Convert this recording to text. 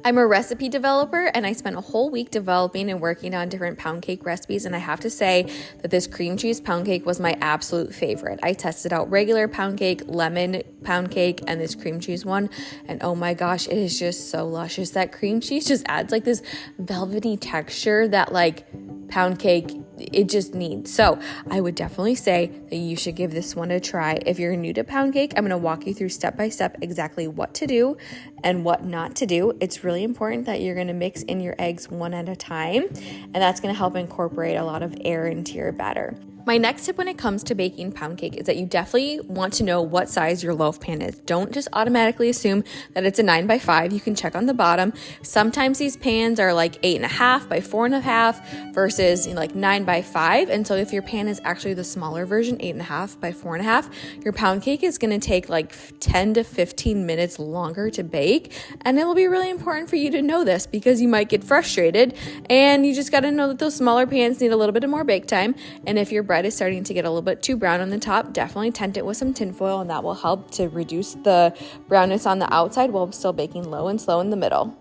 I'm a recipe developer and I spent a whole week developing and working on different pound cake recipes, and I have to say that this cream cheese pound cake was my absolute favorite. I tested out regular pound cake, lemon pound cake, and this cream cheese one, and oh my gosh, it is just so luscious. That cream cheese just adds like this velvety texture that like pound cake it just needs. So I would definitely say that you should give this one a try. If you're new to pound cake, I'm going to walk you through step by step exactly what to do and what not to do. It's really important that you're going to mix in your eggs one at a time, and that's going to help incorporate a lot of air into your batter. My next tip when it comes to baking pound cake is that you definitely want to know what size your loaf pan is. Don't just automatically assume that it's a 9x5. You can check on the bottom. Sometimes these pans are like 8.5 by 4.5 versus like 9x5. And so if your pan is actually the smaller version, 8.5 by 4.5, your pound cake is going to take like 10 to 15 minutes longer to bake. And it will be really important for you to know this because you might get frustrated, and you just got to know that those smaller pans need a little bit more bake time. And if your bread is starting to get a little bit too brown on the top, definitely tent it with some tin foil, and that will help to reduce the brownness on the outside while still baking low and slow in the middle.